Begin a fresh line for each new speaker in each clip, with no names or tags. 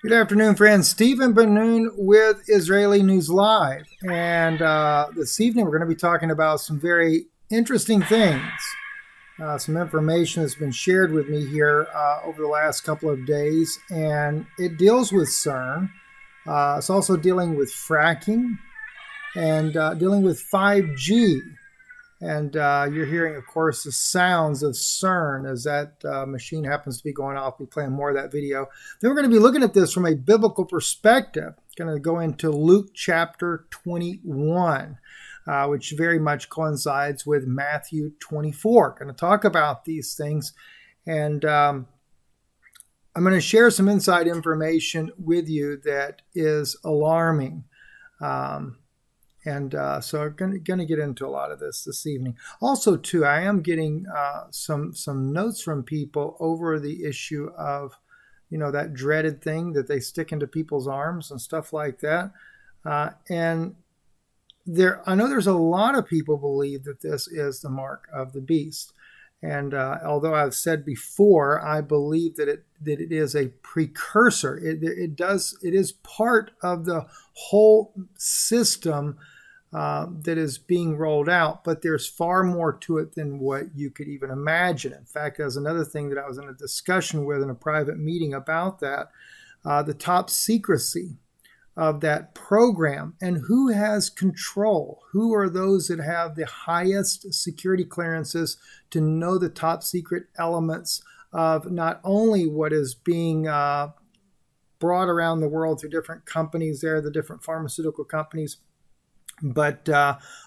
Good afternoon, friends. Stephen DeNoon with Israeli News Live. And this evening, we're going to be talking about some very interesting things. Some information that's been shared with me here over the last couple of days, and it deals with CERN. It's also dealing with fracking and dealing with 5G. And you're hearing, of course, the sounds of CERN as that machine happens to be going off. We'll be playing more of that video. Then we're going to be looking at this from a biblical perspective. Going to go into Luke chapter 21, which very much coincides with Matthew 24. Going to talk about these things. And I'm going to share some inside information with you that is alarming. So I'm going to get into a lot of this evening. Also, too, I am getting some notes from people over the issue of, that dreaded thing that they stick into people's arms and stuff like that. And I know there's a lot of people believe that this is the mark of the beast. And although I've said before, I believe that it is a precursor. It is part of the whole system that is being rolled out, but there's far more to it than what you could even imagine. In fact, there's another thing that I was in a discussion with in a private meeting about that, the top secrecy of that program and who has control. Who are those that have the highest security clearances to know the top secret elements of not only what is being brought around the world through different companies there, the different pharmaceutical companies, but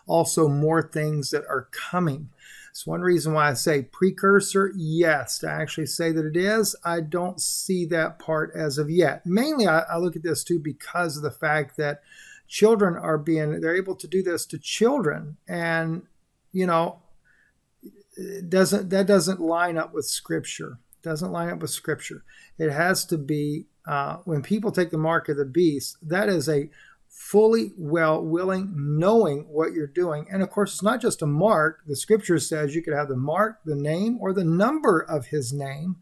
also more things that are coming. It's one reason why I say precursor, yes. To actually say that it is, I don't see that part as of yet. Mainly, I look at this too because of the fact that children they're able to do this to children. And, that doesn't line up with Scripture. It doesn't line up with Scripture. It has to be, when people take the mark of the beast, that is a fully willing, knowing what you're doing. And of course, it's not just a mark. The Scripture says you could have the mark, the name, or the number of his name.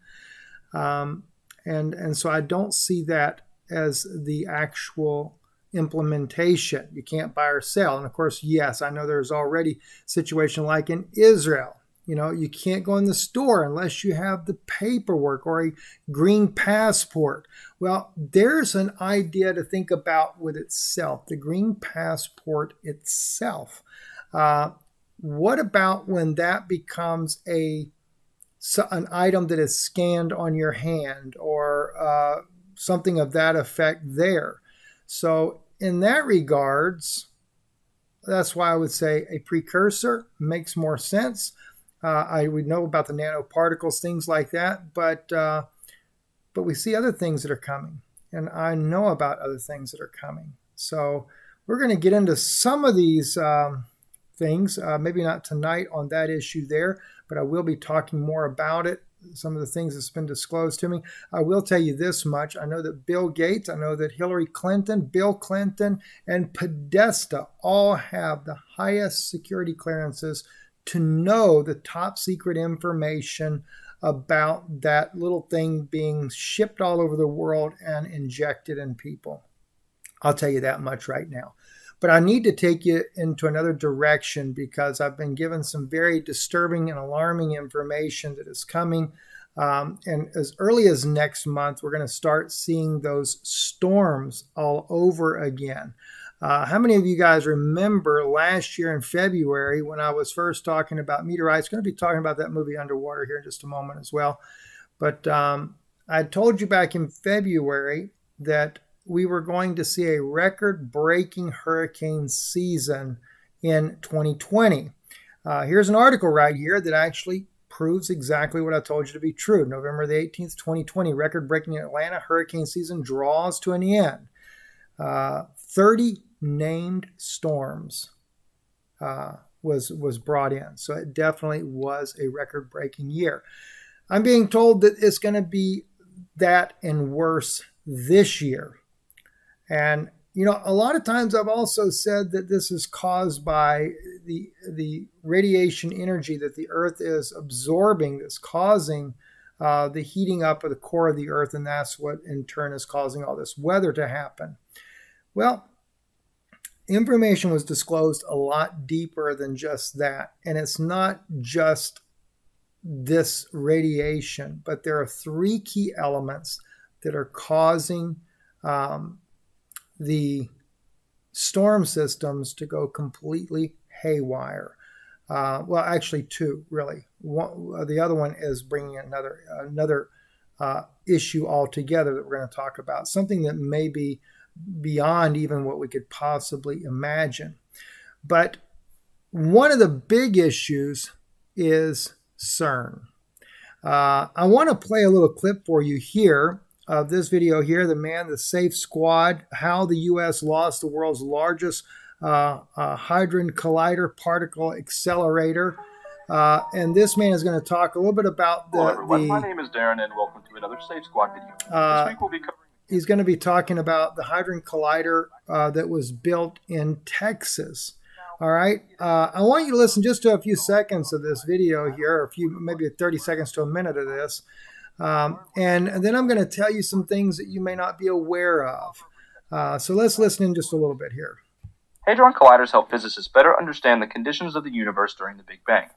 And so I don't see that as the actual implementation. You can't buy or sell. And of course, yes, I know there's already a situation like in Israel. You can't go in the store unless you have the paperwork or a green passport. Well, there's an idea to think about with itself, the green passport itself. What about when that becomes an item that is scanned on your hand or something of that effect there? So in that regards, that's why I would say a precursor makes more sense. We know about the nanoparticles, things like that, but we see other things that are coming, and I know about other things that are coming. So we're going to get into some of these things, maybe not tonight on that issue there, but I will be talking more about it, some of the things that's been disclosed to me. I will tell you this much. I know that Bill Gates, I know that Hillary Clinton, Bill Clinton, and Podesta all have the highest security clearances to know the top secret information about that little thing being shipped all over the world and injected in people. I'll tell you that much right now. But I need to take you into another direction because I've been given some very disturbing and alarming information that is coming. And as early as next month, we're going to start seeing those storms all over again. How many of you guys remember last year in February when I was first talking about meteorites? Going to be talking about that movie Underwater here in just a moment as well. But I told you back in February that we were going to see a record-breaking hurricane season in 2020. Here's an article right here that actually proves exactly what I told you to be true. November the 18th, 2020, record-breaking Atlanta hurricane season draws to an end. 30 named storms was brought in. So it definitely was a record-breaking year. I'm being told that it's going to be that and worse this year. And, a lot of times I've also said that this is caused by the radiation energy that the Earth is absorbing that's causing the heating up of the core of the Earth, and that's what in turn is causing all this weather to happen. Well, information was disclosed a lot deeper than just that, and it's not just this radiation, but there are three key elements that are causing the storm systems to go completely haywire. Well, actually two, really. The other one is bringing another issue altogether that we're going to talk about, something that may be beyond even what we could possibly imagine. But one of the big issues is CERN. I want to play a little clip for you here of this video here, the Safe Squad, how the U.S. lost the world's largest Hadron Collider particle accelerator. And this man is going to talk a little bit about
Hello everyone, my name is Darren and welcome to another Safe Squad video. This week we'll be covering...
He's going to be talking about the Hadron Collider that was built in Texas. All right. I want you to listen just to a few seconds of this video here, maybe 30 seconds to a minute of this. And then I'm going to tell you some things that you may not be aware of. So let's listen in just a little bit here.
Hadron Colliders help physicists better understand the conditions of the universe during the Big Bang.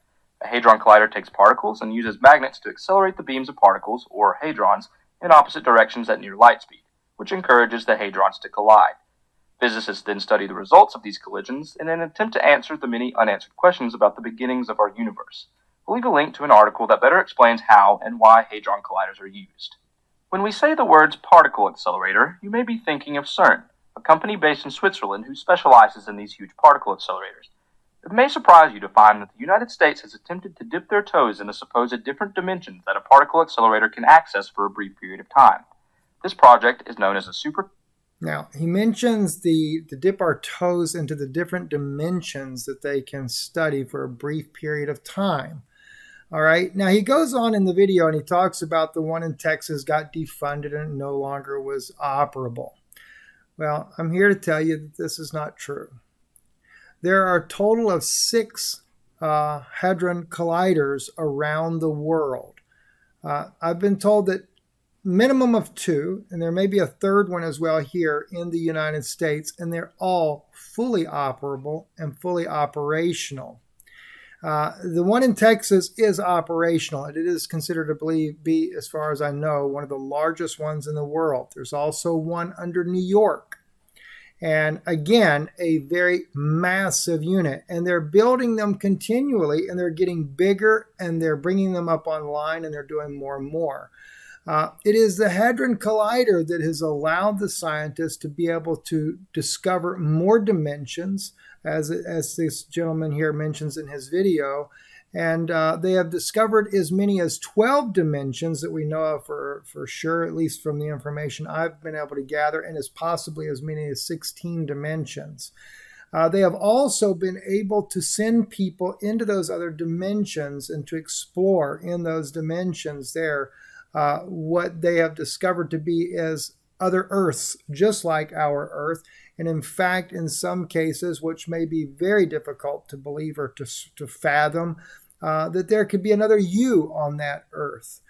A Hadron Collider takes particles and uses magnets to accelerate the beams of particles, or hadrons, in opposite directions at near light speed, which encourages the hadrons to collide. Physicists then study the results of these collisions in an attempt to answer the many unanswered questions about the beginnings of our universe. We'll leave a link to an article that better explains how and why Hadron Colliders are used. When we say the words particle accelerator, you may be thinking of CERN, a company based in Switzerland who specializes in these huge particle accelerators. It may surprise you to find that the United States has attempted to dip their toes in the supposed different dimensions that a particle accelerator can access for a brief period of time. This project is known as a super...
Now, he mentions the dip our toes into the different dimensions that they can study for a brief period of time. All right. Now, he goes on in the video and he talks about the one in Texas got defunded and no longer was operable. Well, I'm here to tell you that this is not true. There are a total of 6 Hadron Colliders around the world. I've been told that minimum of 2, and there may be a third one as well here in the United States, and they're all fully operable and fully operational. The one in Texas is operational, and it is considered to be, as far as I know, one of the largest ones in the world. There's also one under New York. And again, a very massive unit. And they're building them continually, and they're getting bigger, and they're bringing them up online, and they're doing more and more. It is the Hadron Collider that has allowed the scientists to be able to discover more dimensions, as this gentleman here mentions in his video. And they have discovered as many as 12 dimensions that we know of for sure, at least from the information I've been able to gather, and as possibly as many as 16 dimensions. They have also been able to send people into those other dimensions and to explore in those dimensions there what they have discovered to be as other Earths, just like our Earth. And in fact, in some cases, which may be very difficult to believe or to fathom, that there could be another you on that Earth.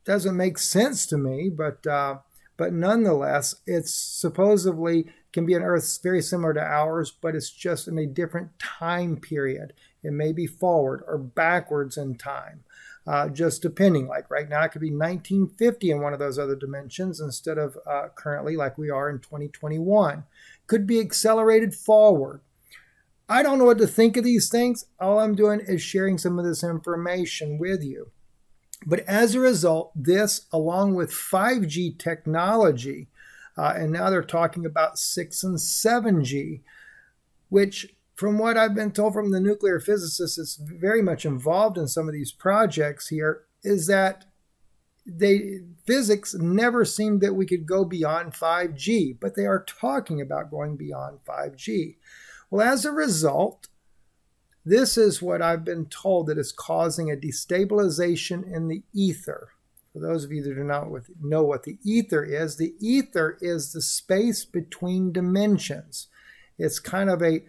Doesn't make sense to me, but nonetheless, it's supposedly can be an Earth very similar to ours, but it's just in a different time period. It may be forward or backwards in time. Just depending, like right now it could be 1950 in one of those other dimensions instead of currently like we are in 2021. Could be accelerated forward. I don't know what to think of these things. All I'm doing is sharing some of this information with you. But as a result, this, along with 5G technology, and now they're talking about 6 and 7G, which from what I've been told from the nuclear physicists that's very much involved in some of these projects here, is that physics never seemed that we could go beyond 5G, but they are talking about going beyond 5G. Well, as a result, this is what I've been told that is causing a destabilization in the ether. For those of you that do not know what the ether is the space between dimensions. It's kind of a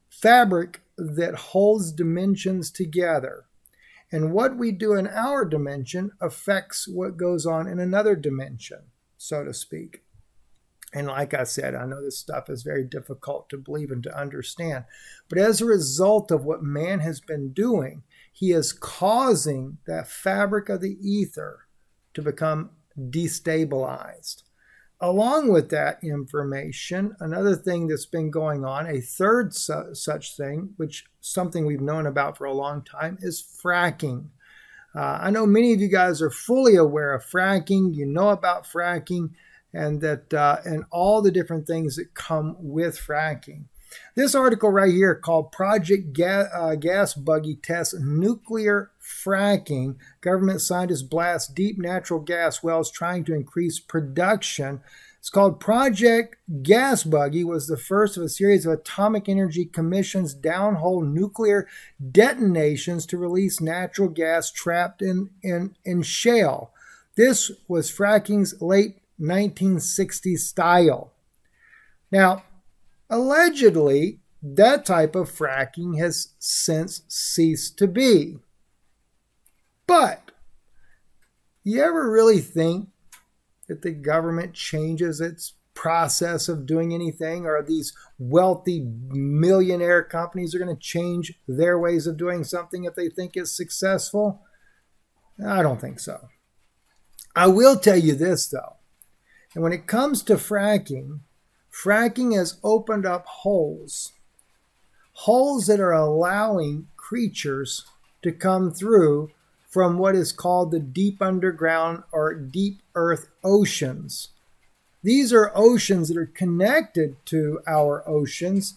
fabric that holds dimensions together. And what we do in our dimension affects what goes on in another dimension, so to speak. And like I said, I know this stuff is very difficult to believe and to understand. But as a result of what man has been doing, he is causing that fabric of the ether to become destabilized. Along with that information, another thing that's been going on, a third such thing, which something we've known about for a long time, is fracking. I know many of you guys are fully aware of fracking. You know about fracking and and all the different things that come with fracking. This article right here called Project Gas Buggy Tests Nuclear Fracking. Government scientists blast deep natural gas wells trying to increase production. It's called Project Gas Buggy, was the first of a series of Atomic Energy Commission's downhole nuclear detonations to release natural gas trapped in shale. This was fracking's late 1960s style. Now, allegedly, that type of fracking has since ceased to be. But you ever really think that the government changes its process of doing anything, or these wealthy millionaire companies are going to change their ways of doing something if they think it's successful? I don't think so. I will tell you this, though. And when it comes to fracking, fracking has opened up holes that are allowing creatures to come through from what is called the deep underground or deep earth oceans. These are oceans that are connected to our oceans,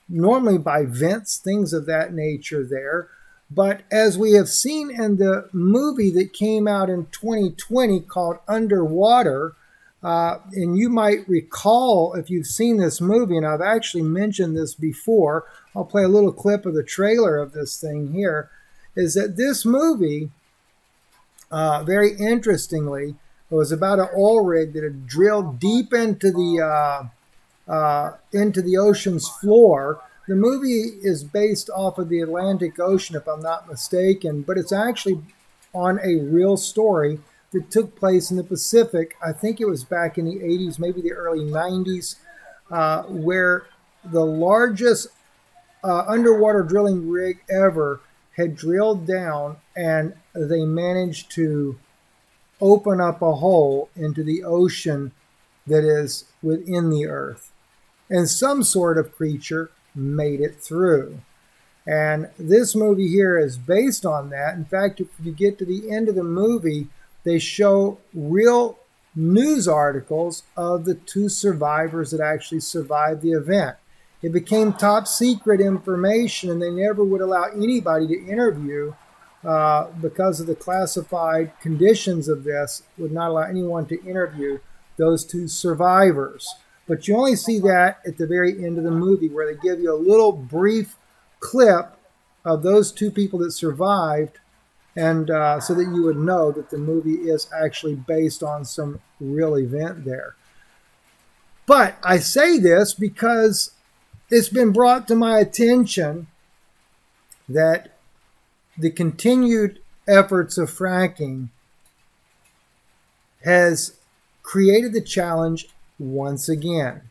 normally by vents, things of that nature there. But as we have seen in the movie that came out in 2020 called Underwater, and you might recall if you've seen this movie, and I've actually mentioned this before, I'll play a little clip of the trailer of this thing here, is that this movie, very interestingly, was about an oil rig that had drilled deep into the ocean's floor. The movie is based off of the Atlantic Ocean, if I'm not mistaken, but it's actually on a real story that took place in the Pacific. I think it was back in the 80s, maybe the early 90s, where the largest underwater drilling rig ever had drilled down, and they managed to open up a hole into the ocean that is within the earth. And some sort of creature made it through. And this movie here is based on that. In fact, if you get to the end of the movie, they show real news articles of the two survivors that actually survived the event. It became top secret information, and they never would allow anybody to interview because of the classified conditions of this, would not allow anyone to interview those two survivors. But you only see that at the very end of the movie, where they give you a little brief clip of those two people that survived, and so that you would know that the movie is actually based on some real event there. But I say this because it's been brought to my attention that the continued efforts of fracking has created the challenge once again.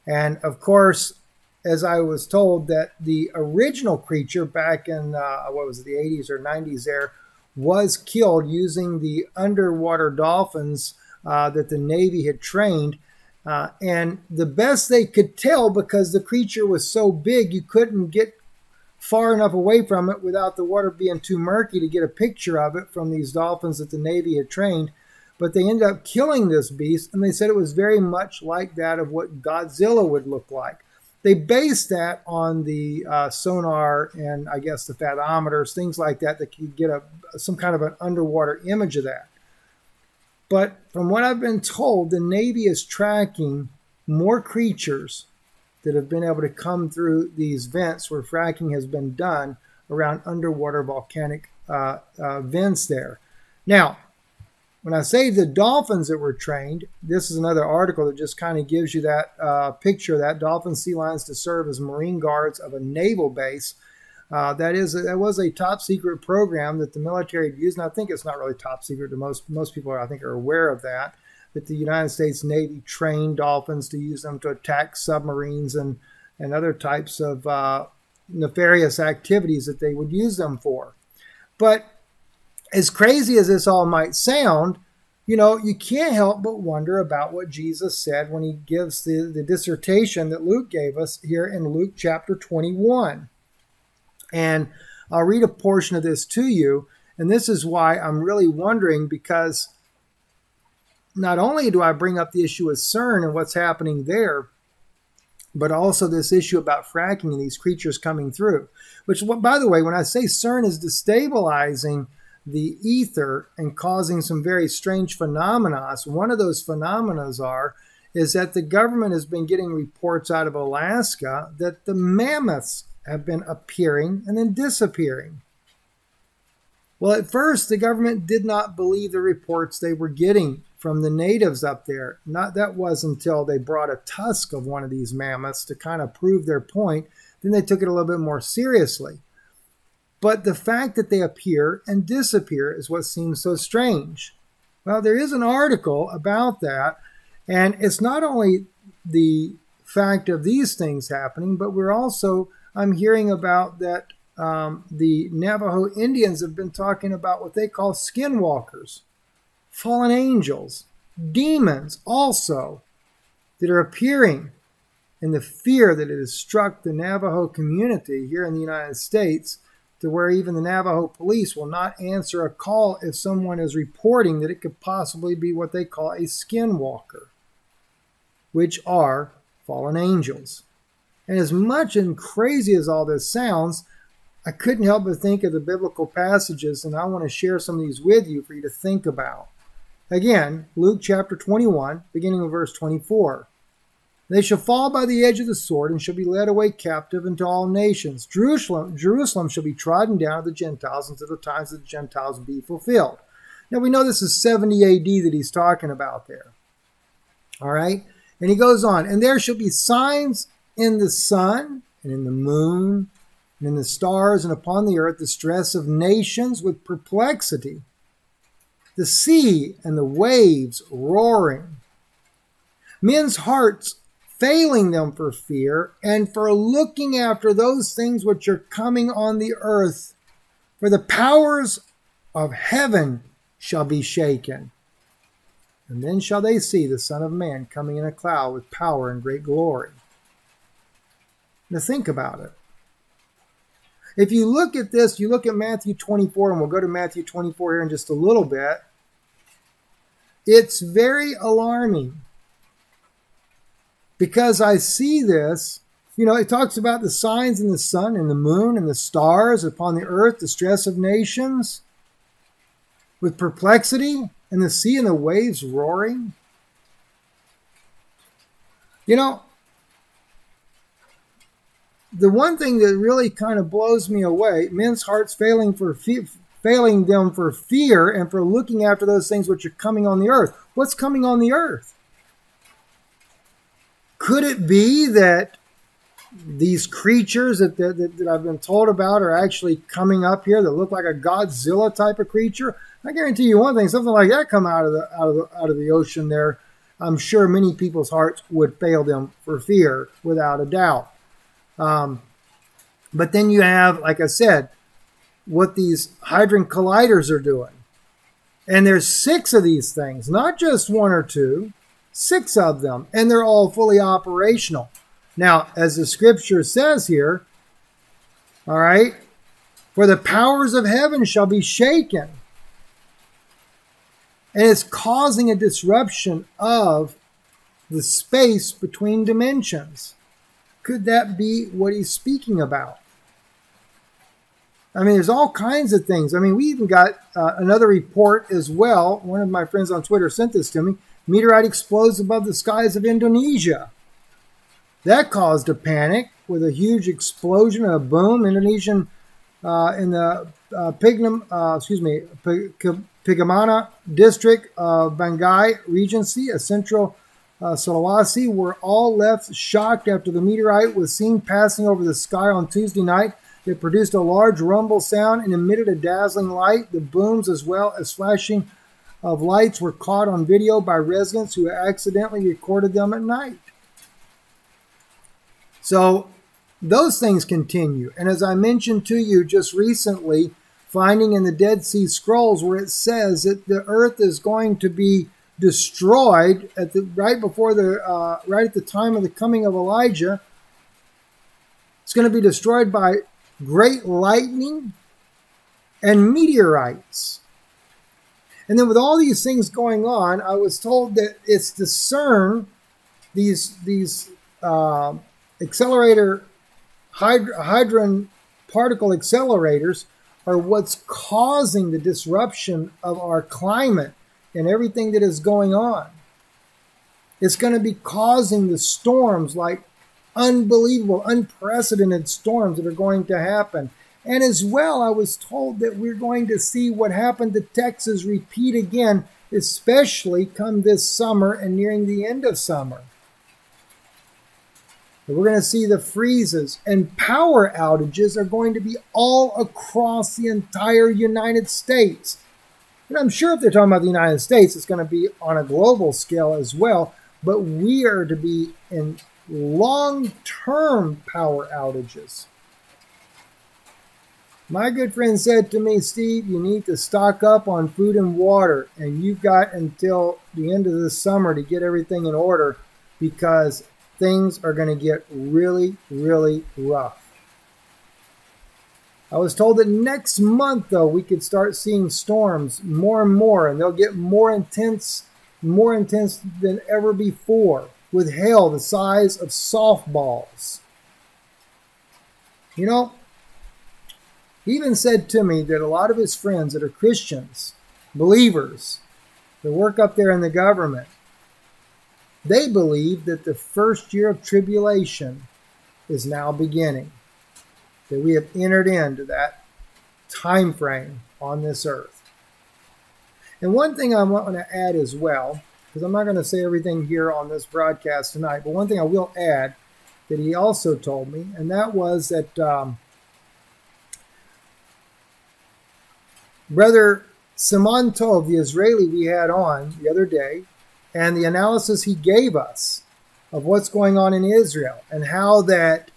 And of course, as I was told, that the original creature back in, the 80s or 90s there, was killed using the underwater dolphins that the Navy had trained. And the best they could tell, because the creature was so big, you couldn't get far enough away from it without the water being too murky to get a picture of it from these dolphins that the Navy had trained. But they ended up killing this beast, and they said it was very much like that of what Godzilla would look like. They based that on the sonar and I guess the fathometers, things like that could get some kind of an underwater image of that. But from what I've been told, the Navy is tracking more creatures that have been able to come through these vents where fracking has been done around underwater volcanic vents there. Now, when I say the dolphins that were trained, this is another article that just kind of gives you that picture of that. Dolphin sea lions to serve as marine guards of a naval base. That was a top secret program that the military used, and I think it's not really top secret to most people. I think are aware of that. That the United States Navy trained dolphins to use them to attack submarines and other types of nefarious activities that they would use them for. But as crazy as this all might sound, you can't help but wonder about what Jesus said when he gives the dissertation that Luke gave us here in Luke chapter 21. And I'll read a portion of this to you. And this is why I'm really wondering, because not only do I bring up the issue of CERN and what's happening there, but also this issue about fracking and these creatures coming through. Which, by the way, when I say CERN is destabilizing the ether and causing some very strange phenomena, one of those phenomena is that the government has been getting reports out of Alaska that the mammoths have been appearing and then disappearing. Well, at first, the government did not believe the reports they were getting from the natives up there. That was until they brought a tusk of one of these mammoths to kind of prove their point. Then they took it a little bit more seriously. But the fact that they appear and disappear is what seems so strange. Well, there is an article about that, and it's not only the fact of these things happening, but I'm hearing about that the Navajo Indians have been talking about what they call skinwalkers, fallen angels, demons also, that are appearing, and the fear that it has struck the Navajo community here in the United States, to where even the Navajo police will not answer a call if someone is reporting that it could possibly be what they call a skinwalker, which are fallen angels. And as much and crazy as all this sounds, I couldn't help but think of the biblical passages, and I want to share some of these with you for you to think about. Again, Luke chapter 21, beginning with verse 24. They shall fall by the edge of the sword and shall be led away captive into all nations. Jerusalem shall be trodden down of the Gentiles until the times of the Gentiles be fulfilled. Now we know this is 70 AD that he's talking about there. All right? And he goes on, and there shall be signs in the sun and in the moon and in the stars and upon the earth, the stress of nations with perplexity, the sea and the waves roaring, men's hearts failing them for fear and for looking after those things which are coming on the earth, for the powers of heaven shall be shaken. And then shall they see the Son of Man coming in a cloud with power and great glory. Now think about it. If you look at this, you look at Matthew 24, and we'll go to Matthew 24 here in just a little bit. It's very alarming, because I see this, it talks about the signs in the sun and the moon and the stars upon the earth, the stress of nations with perplexity, and the sea and the waves roaring. The one thing that really kind of blows me away, men's hearts failing them for fear and for looking after those things which are coming on the earth. What's coming on the earth? Could it be that these creatures that I've been told about are actually coming up here that look like a Godzilla type of creature? I guarantee you one thing: something like that come out of the ocean there, I'm sure many people's hearts would fail them for fear, without a doubt. But then you have, like I said, what these hadron colliders are doing, and there's 6 of these things, not just 1 or 2. 6 of them, and they're all fully operational. Now, as the scripture says here, all right, for the powers of heaven shall be shaken. And it's causing a disruption of the space between dimensions. Could that be what he's speaking about? I mean, there's all kinds of things. I mean, we even got another report as well. One of my friends on Twitter sent this to me. Meteorite explodes above the skies of Indonesia. That caused a panic with a huge explosion and a boom. Indonesian in the Pigamana district of Banggai Regency, a central Sulawesi, were all left shocked after the meteorite was seen passing over the sky on Tuesday night. that produced a large rumble sound and emitted a dazzling light. The booms, as well as flashing of lights, were caught on video by residents who accidentally recorded them at night. So those things continue. And as I mentioned to you just recently, finding in the Dead Sea Scrolls where it says that the earth is going to be destroyed right at the time of the coming of Elijah. It's going to be destroyed by great lightning and meteorites. And then with all these things going on, I was told that it's the CERN, these accelerator hadron particle accelerators are what's causing the disruption of our climate and everything that is going on. It's going to be causing the storms, like unbelievable, unprecedented storms that are going to happen. And as well, I was told that we're going to see what happened to Texas repeat again, especially come this summer and nearing the end of summer. We're going to see the freezes, and power outages are going to be all across the entire United States. And I'm sure if they're talking about the United States, it's going to be on a global scale as well. But we are to be in long-term power outages. My good friend said to me, Steve, you need to stock up on food and water, and you've got until the end of this summer to get everything in order, because things are going to get really, really rough. I was told that next month, though, we could start seeing storms more and more, and they'll get more intense than ever before, with hail the size of softballs. You know, he even said to me that a lot of his friends that are Christians, believers, that work up there in the government, they believe that the first year of tribulation is now beginning, that we have entered into that time frame on this earth. And one thing I want to add as well, because I'm not going to say everything here on this broadcast tonight, but one thing I will add that he also told me, and that was that Brother Simon Tov, the Israeli we had on the other day, and the analysis he gave us of what's going on in Israel and how that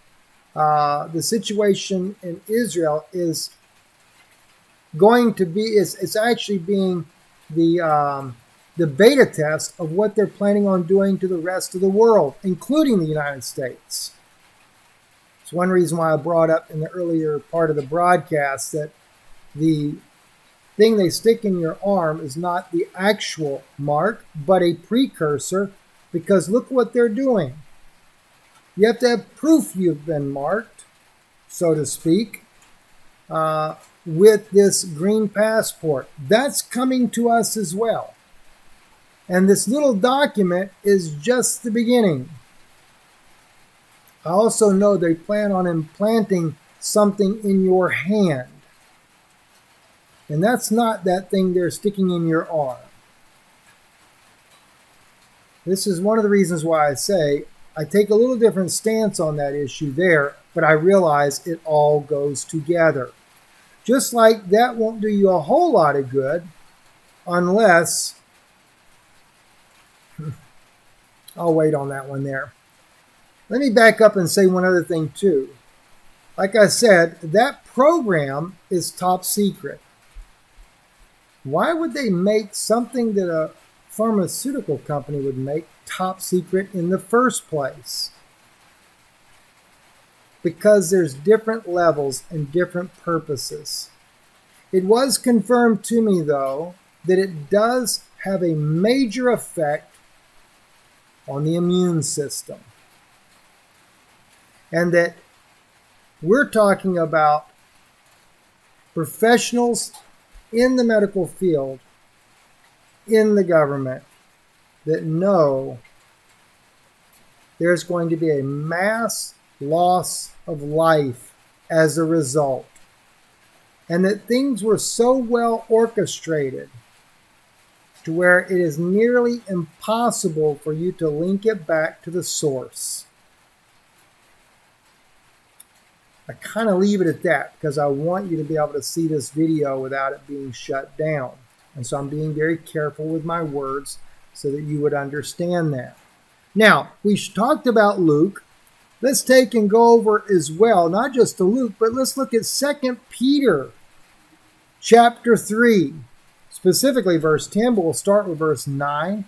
the situation in Israel is going to be, it's actually being the beta test of what they're planning on doing to the rest of the world, including the United States. It's one reason why I brought up in the earlier part of the broadcast that the thing they stick in your arm is not the actual mark, but a precursor, because look what they're doing. You have to have proof you've been marked, so to speak, with this green passport. That's coming to us as well. And this little document is just the beginning. I also know they plan on implanting something in your hand. And that's not that thing they're sticking in your arm. This is one of the reasons why I say I take a little different stance on that issue there, but I realize it all goes together. Just like that won't do you a whole lot of good unless... I'll wait on that one there. Let me back up and say one other thing too. Like I said, that program is top secret. Why would they make something that a pharmaceutical company would make top secret in the first place? Because there's different levels and different purposes. It was confirmed to me, though, that it does have a major effect on the immune system. And that we're talking about professionals in the medical field, in the government, that know there's going to be a mass loss of life as a result. And that things were so well orchestrated to where it is nearly impossible for you to link it back to the source. I kind of leave it at that because I want you to be able to see this video without it being shut down. And so I'm being very careful with my words so that you would understand that. Now, we talked about Luke. Let's take and go over as well, not just to Luke, but let's look at 2 Peter chapter 3, specifically verse 10, but we'll start with verse 9.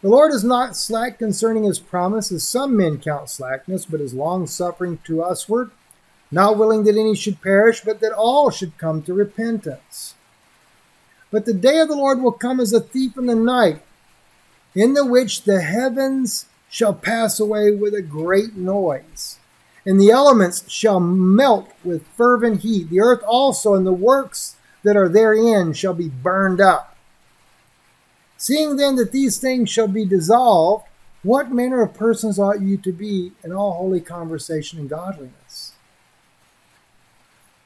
The Lord is not slack concerning his promise, as some men count slackness, but is long-suffering to usward, not willing that any should perish, but that all should come to repentance. But the day of the Lord will come as a thief in the night, in the which the heavens shall pass away with a great noise, and the elements shall melt with fervent heat. The earth also and the works that are therein shall be burned up. Seeing then that these things shall be dissolved, what manner of persons ought you to be in all holy conversation and godliness?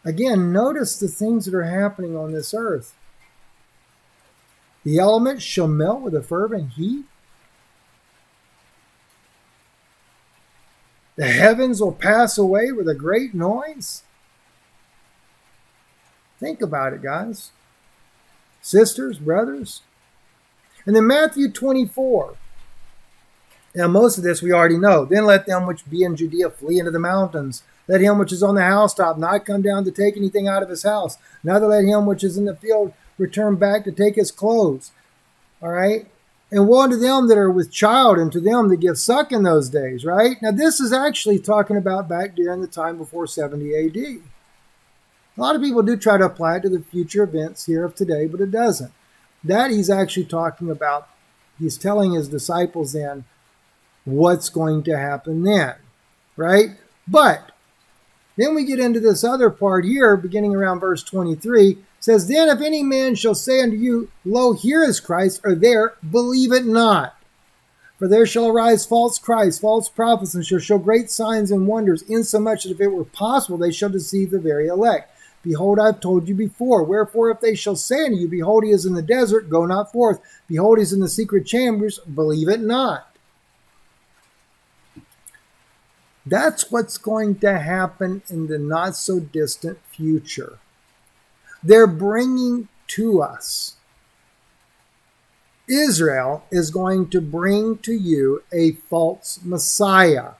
Again, notice the things that are happening on this earth. The elements shall melt with a fervent heat. The heavens will pass away with a great noise. Think about it, guys. Sisters, brothers. And then Matthew 24. Now, most of this we already know. Then let them which be in Judea flee into the mountains. Let him which is on the housetop not come down to take anything out of his house. Neither let him which is in the field return back to take his clothes. All right? And woe unto them that are with child, and to them that give suck in those days, right? Now, this is actually talking about back during the time before 70 AD. A lot of people do try to apply it to the future events here of today, but it doesn't. That he's actually talking about, he's telling his disciples then what's going to happen then, right? But then we get into this other part here, beginning around verse 23, says, Then if any man shall say unto you, Lo, here is Christ, or there, believe it not. For there shall arise false Christs, false prophets, and shall show great signs and wonders, insomuch that if it were possible, they shall deceive the very elect. Behold, I have told you before. Wherefore, if they shall say unto you, Behold, he is in the desert, go not forth. Behold, he is in the secret chambers, believe it not. That's what's going to happen in the not-so-distant future. They're bringing to us. Israel is going to bring to you a false Messiah,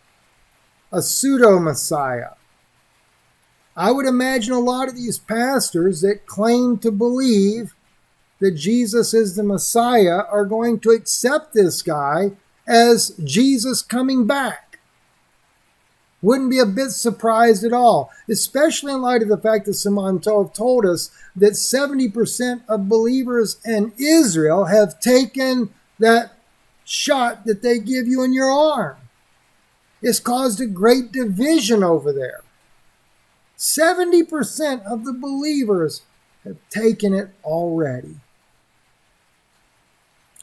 a pseudo-Messiah. I would imagine a lot of these pastors that claim to believe that Jesus is the Messiah are going to accept this guy as Jesus coming back. Wouldn't be a bit surprised at all, especially in light of the fact that Simon Tov told us that 70% of believers in Israel have taken that shot that they give you in your arm. It's caused a great division over there. 70% of the believers have taken it already.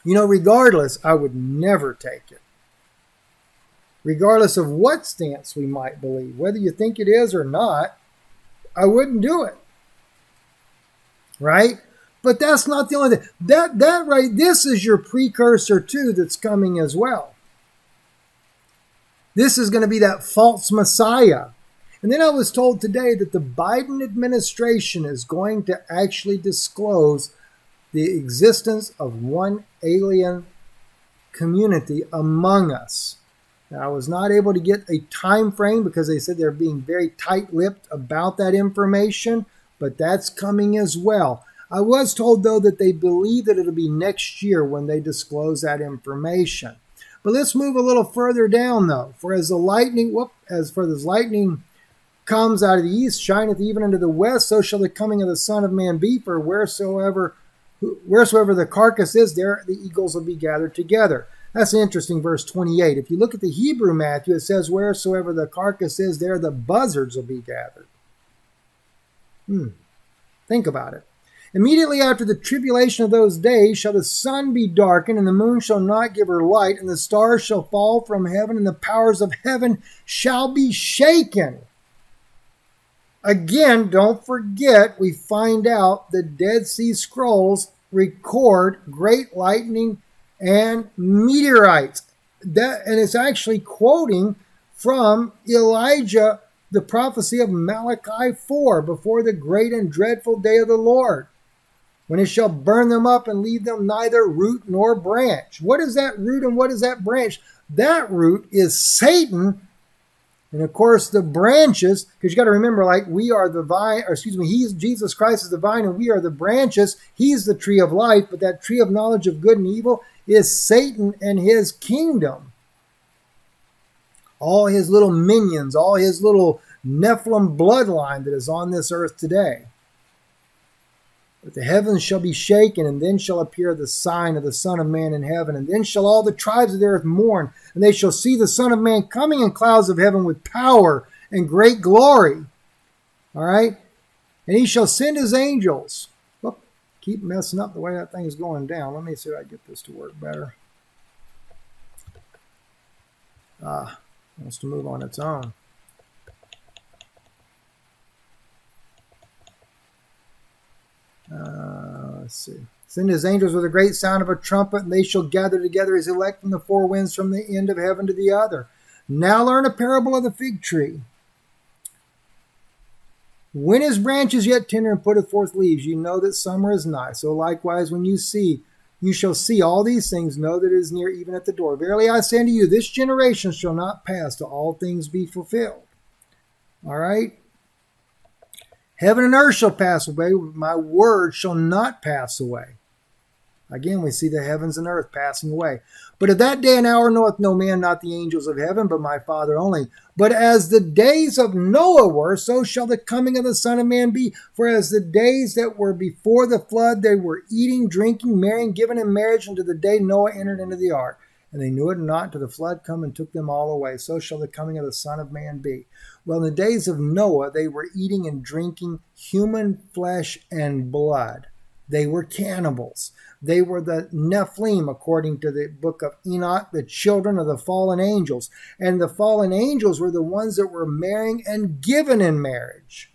You know, regardless, I would never take it. Regardless of what stance we might believe, whether you think it is or not, I wouldn't do it. Right? But that's not the only thing. That right, this is your precursor too that's coming as well. This is going to be that false Messiah. And then I was told today that the Biden administration is going to actually disclose the existence of one alien community among us. Now, I was not able to get a time frame because they said they're being very tight-lipped about that information, but that's coming as well. I was told, though, that they believe that it'll be next year when they disclose that information. But let's move a little further down, though. For as the lightning comes out of the east, shineth even unto the west, so shall the coming of the Son of Man be. For wheresoever the carcass is, there the eagles will be gathered together. That's an interesting verse 28. If you look at the Hebrew Matthew, it says, wheresoever the carcass is, there the buzzards will be gathered. Think about it. Immediately after the tribulation of those days shall the sun be darkened, and the moon shall not give her light, and the stars shall fall from heaven, and the powers of heaven shall be shaken. Again, don't forget, we find out the Dead Sea Scrolls record great lightning and meteorites. And it's actually quoting from Elijah the prophecy of Malachi 4, before the great and dreadful day of the Lord, when it shall burn them up and leave them neither root nor branch. What is that root and what is that branch? That root is Satan. And of course, the branches, because you got to remember, like, we are the vine, or excuse me, Jesus Christ is the vine and we are the branches. He's the tree of life, but that tree of knowledge of good and evil is Satan and his kingdom. All his little minions, all his little Nephilim bloodline that is on this earth today. But the heavens shall be shaken, and then shall appear the sign of the Son of Man in heaven. And then shall all the tribes of the earth mourn, and they shall see the Son of Man coming in clouds of heaven with power and great glory. All right? And he shall send his angels. Whoop, keep messing up the way that thing is going down. Let me see if I can get this to work better. Wants to move on its own. Let's see. Send his angels with a great sound of a trumpet, and they shall gather together his elect from the four winds, from the end of heaven to the other. Now learn a parable of the fig tree. When his branch is yet tender and putteth forth leaves, you know that summer is nigh. So likewise, when you shall see all these things, know that it is near, even at the door. Verily I say unto you, this generation shall not pass till all things be fulfilled. All right? Heaven and earth shall pass away, but my word shall not pass away. Again, we see the heavens and earth passing away. But of that day and hour knoweth no man, not the angels of heaven, but my Father only. But as the days of Noah were, so shall the coming of the Son of Man be. For as the days that were before the flood, they were eating, drinking, marrying, given in marriage, unto the day Noah entered into the ark. And they knew it not till the flood come and took them all away. So shall the coming of the Son of Man be. Well, in the days of Noah, they were eating and drinking human flesh and blood. They were cannibals. They were the Nephilim, according to the book of Enoch, the children of the fallen angels. And the fallen angels were the ones that were marrying and given in marriage.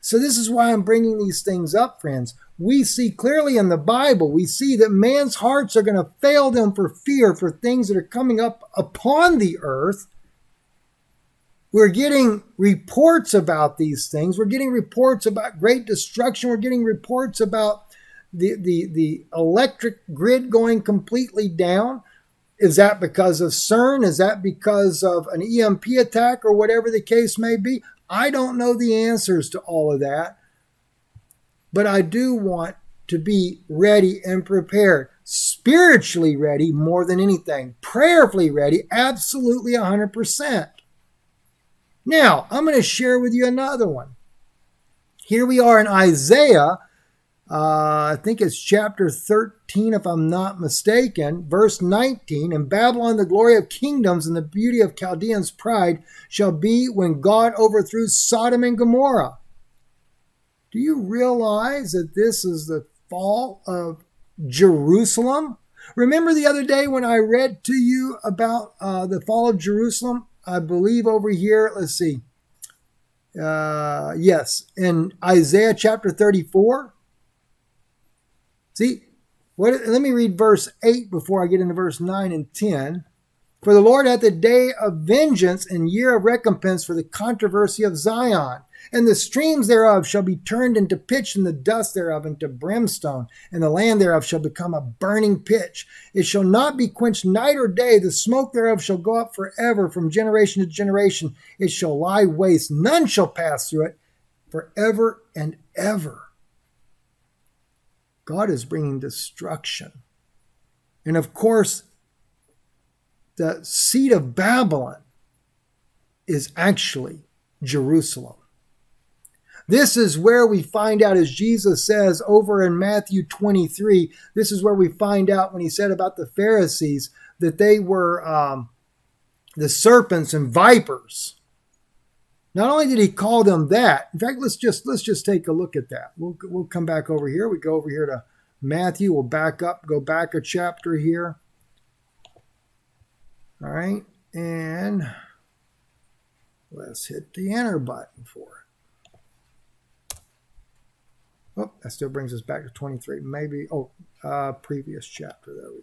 So this is why I'm bringing these things up, friends. We see clearly in the Bible, we see that man's hearts are going to fail them for fear for things that are coming up upon the earth. We're getting reports about these things. We're getting reports about great destruction. We're getting reports about the electric grid going completely down. Is that because of CERN? Is that because of an EMP attack or whatever the case may be? I don't know the answers to all of that. But I do want to be ready and prepared. Spiritually ready more than anything. Prayerfully ready, absolutely 100%. Now, I'm going to share with you another one. Here we are in Isaiah, I think it's chapter 13, if I'm not mistaken, verse 19. In Babylon, the glory of kingdoms and the beauty of Chaldeans' pride shall be when God overthrew Sodom and Gomorrah. Do you realize that this is the fall of Jerusalem? Remember the other day when I read to you about the fall of Jerusalem? I believe over here, let's see. Yes, in Isaiah chapter 34. See, let me read verse 8 before I get into verse 9 and 10. For the Lord hath a day of vengeance and year of recompense for the controversy of Zion. And the streams thereof shall be turned into pitch, and the dust thereof into brimstone, and the land thereof shall become a burning pitch. It shall not be quenched night or day. The smoke thereof shall go up forever, from generation to generation. It shall lie waste. None shall pass through it forever and ever. God is bringing destruction. And of course, the seat of Babylon is actually Jerusalem. This is where we find out, as Jesus says over in Matthew 23, this is where we find out when he said about the Pharisees that they were the serpents and vipers. Not only did he call them that, in fact, let's just take a look at that. We'll come back over here. We go over here to Matthew. We'll back up, go back a chapter here. All right, and let's hit the enter button for it. Oh, that still brings us back to 23. Maybe, previous chapter. There we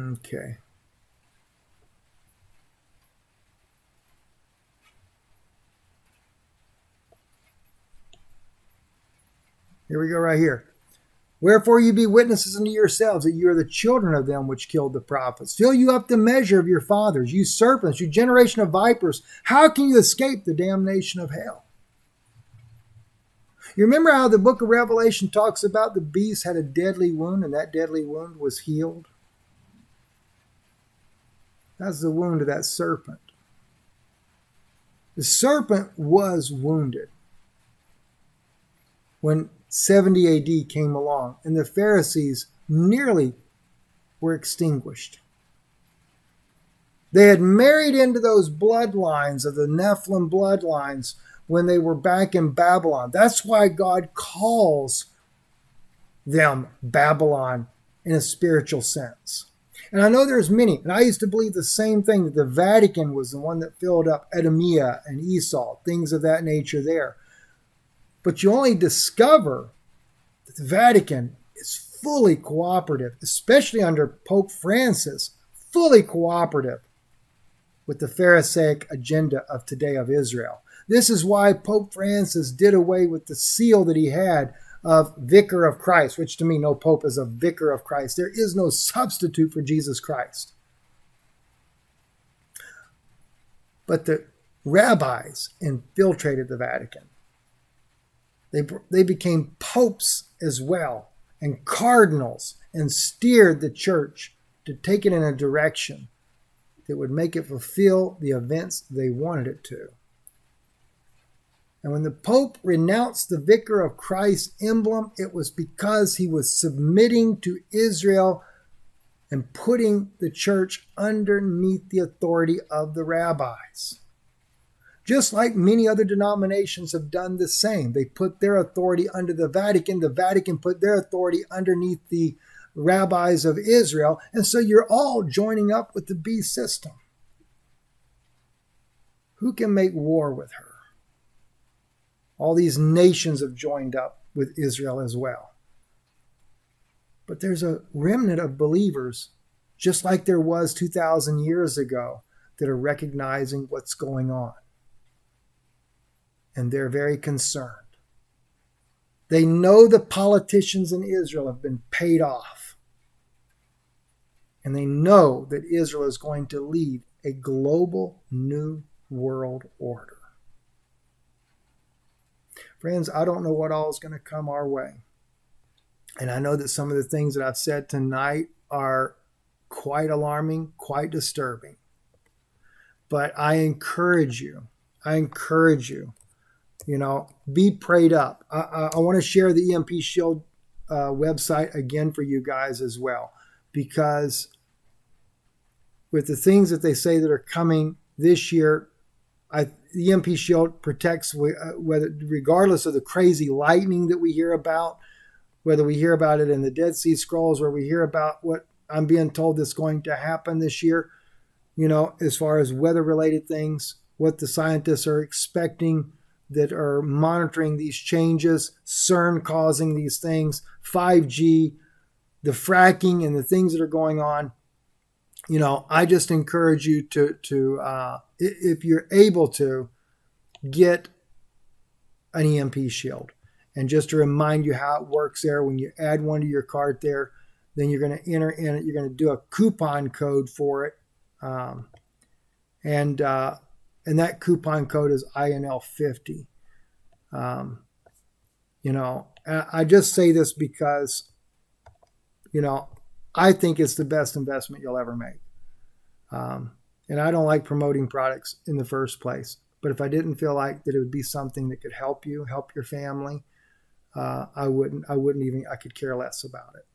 go. Okay. Here we go right here. Wherefore you be witnesses unto yourselves that you are the children of them which killed the prophets. Fill you up the measure of your fathers, you serpents, you generation of vipers. How can you escape the damnation of hell? You remember how the book of Revelation talks about the beast had a deadly wound and that deadly wound was healed? That's the wound of that serpent. The serpent was wounded when 70 AD came along and the Pharisees nearly were extinguished. They had married into those bloodlines of the Nephilim bloodlines when they were back in Babylon. That's why God calls them Babylon in a spiritual sense. And I know there's many, and I used to believe the same thing, that the Vatican was the one that filled up Edomia and Esau, things of that nature there. But you only discover that the Vatican is fully cooperative, especially under Pope Francis, fully cooperative with the Pharisaic agenda of today of Israel. This is why Pope Francis did away with the seal that he had of Vicar of Christ, which to me, no pope is a Vicar of Christ. There is no substitute for Jesus Christ. But the rabbis infiltrated the Vatican. They became popes as well, and cardinals, and steered the church to take it in a direction that would make it fulfill the events they wanted it to. And when the Pope renounced the Vicar of Christ emblem, it was because he was submitting to Israel and putting the church underneath the authority of the rabbis. Just like many other denominations have done the same. They put their authority under the Vatican. The Vatican put their authority underneath the rabbis of Israel. And so you're all joining up with the beast system. Who can make war with her? All these nations have joined up with Israel as well. But there's a remnant of believers, just like there was 2,000 years ago, that are recognizing what's going on. And they're very concerned. They know the politicians in Israel have been paid off. And they know that Israel is going to lead a global new world order. Friends, I don't know what all is going to come our way. And I know that some of the things that I've said tonight are quite alarming, quite disturbing. But I encourage you, be prayed up. I want to share the EMP Shield website again for you guys as well, because with the things that they say that are coming this year, the EMP Shield protects whether, regardless of the crazy lightning that we hear about, whether we hear about it in the Dead Sea Scrolls or we hear about what I'm being told that's going to happen this year, as far as weather-related things, what the scientists are expecting that are monitoring these changes, CERN causing these things, 5G, the fracking and the things that are going on. I just encourage you to if you're able to, get an EMP shield. And just to remind you how it works there, when you add one to your cart there, then you're going to enter in it. You're going to do a coupon code for it. And that coupon code is INL50. I just say this because, I think it's the best investment you'll ever make. And I don't like promoting products in the first place. But if I didn't feel like that it would be something that could help you, help your family, I could care less about it.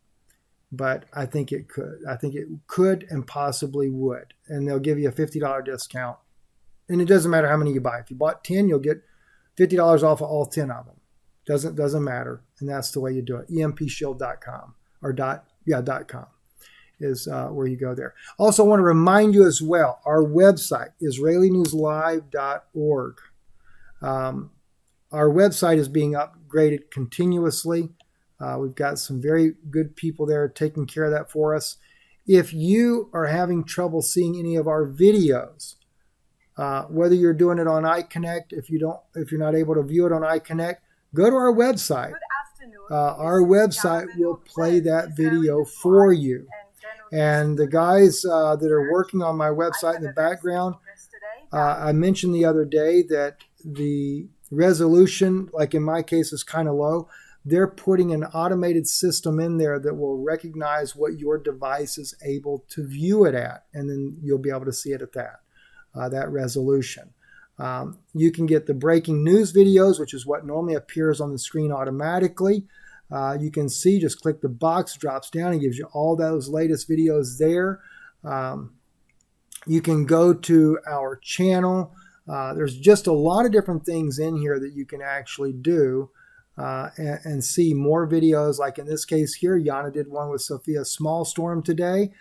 But I think it could. I think it could and possibly would. And they'll give you a $50 discount. And it doesn't matter how many you buy. If you bought 10, you'll get $50 off of all 10 of them. Doesn't matter. And that's the way you do it. EMPshield.com or .com is where you go there. Also, I want to remind you as well, our website, IsraeliNewsLive.org. Our website is being upgraded continuously. We've got some very good people there taking care of that for us. If you are having trouble seeing any of our videos, whether you're doing it on iConnect, if you're not able to view it on iConnect, go to our website. our website will play that video for you. And the guys that are working on my website in the background, I mentioned the other day that the resolution, like in my case, is kind of low. They're putting an automated system in there that will recognize what your device is able to view it at, and then you'll be able to see it at that resolution. You can get the breaking news videos, which is what normally appears on the screen automatically. You can see, just click the box, drops down, and gives you all those latest videos there. You can go to our channel. There's just a lot of different things in here that you can actually do and see more videos. Like in this case here, Yana did one with Sophia Smallstorm today.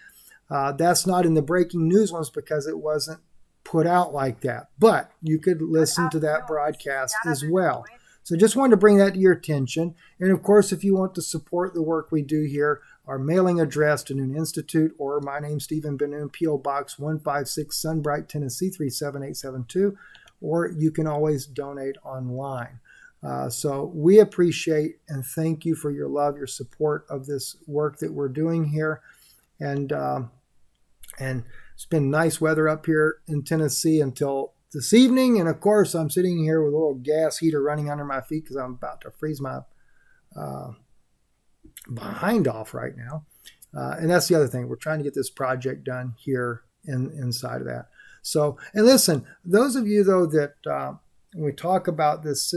That's not in the breaking news ones because it wasn't put out like that. But you could listen to that broadcast as well. So just wanted to bring that to your attention. And of course, if you want to support the work we do here, our mailing address, DeNoon Institute, or my name, Stephen DeNoon, P.O. Box 156, Sunbright, Tennessee 37872, or you can always donate online. So we appreciate and thank you for your love, your support of this work that we're doing here. And it's been nice weather up here in Tennessee until this evening. And of course, I'm sitting here with a little gas heater running under my feet because I'm about to freeze my behind off right now. And that's the other thing. We're trying to get this project done here inside of that. So, and listen, those of you though that when we talk about this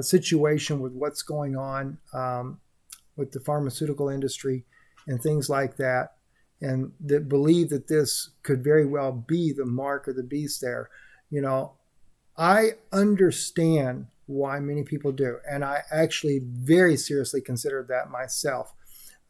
situation with what's going on with the pharmaceutical industry and things like that, and that believe that this could very well be the mark of the beast there, you know, I understand why many people do. And I actually very seriously considered that myself.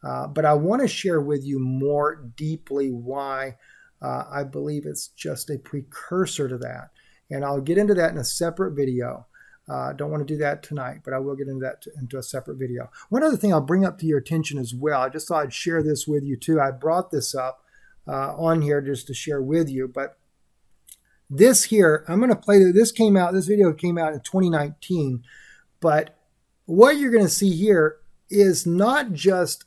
But I want to share with you more deeply why I believe it's just a precursor to that. And I'll get into that in a separate video. Don't want to do that tonight, but I will get into that into a separate video. One other thing I'll bring up to your attention as well. I just thought I'd share this with you too. I brought this up on here just to share with you, but this here, I'm going to play this video came out in 2019, but what you're going to see here is not just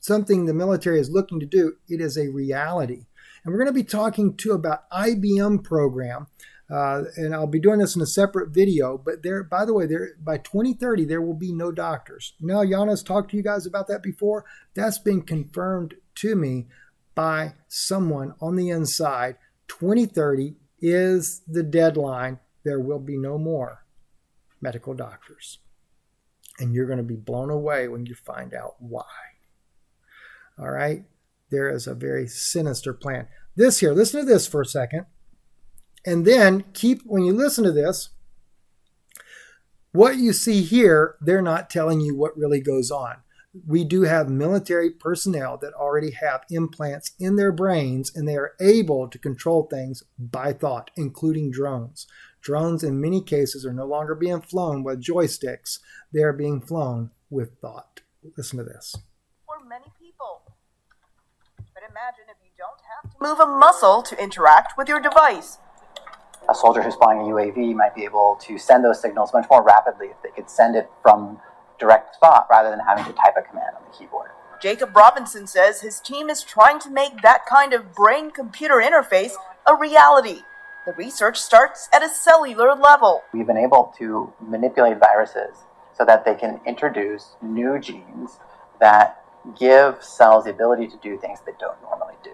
something the military is looking to do, it is a reality. And we're going to be talking too about IBM program, and I'll be doing this in a separate video, but by the way, by 2030, there will be no doctors. You know, Yana's talked to you guys about that before. That's been confirmed to me by someone on the inside. 2030 is the deadline. There will be no more medical doctors. And you're going to be blown away when you find out why. All right? There is a very sinister plan. This here, listen to this for a second. And then when you listen to this, what you see here, they're not telling you what really goes on. We do have military personnel that already have implants in their brains, and they are able to control things by thought, including drones. Drones, in many cases, are no longer being flown with joysticks. They are being flown with thought. Listen to this.
For many people. But imagine if you don't have to move a muscle to interact with your device.
A soldier who's flying a UAV might be able to send those signals much more rapidly if they could send it from direct spot rather than having to type a command on the keyboard.
Jacob Robinson says his team is trying to make that kind of brain-computer interface a reality. The research starts at a cellular level.
We've been able to manipulate viruses so that they can introduce new genes that give cells the ability to do things they don't normally do.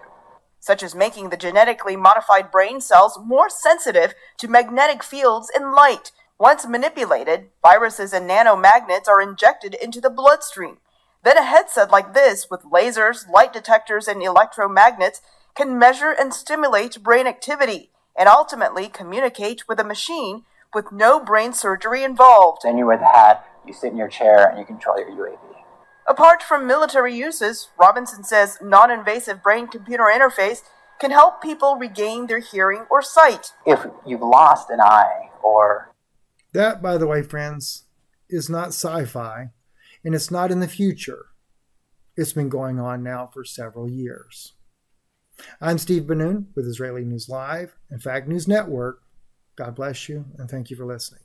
Such as making the genetically modified brain cells more sensitive to magnetic fields and light. Once manipulated, viruses and nanomagnets are injected into the bloodstream. Then a headset like this, with lasers, light detectors, and electromagnets, can measure and stimulate brain activity, and ultimately communicate with a machine with no brain surgery involved.
Then you wear the hat, you sit in your chair, and you control your UAV.
Apart from military uses, Robinson says non-invasive brain-computer interface can help people regain their hearing or sight.
If you've lost an eye or...
That, by the way, friends, is not sci-fi, and it's not in the future. It's been going on now for several years. I'm Steve DeNoon with Israeli News Live and Fact News Network. God bless you, and thank you for listening.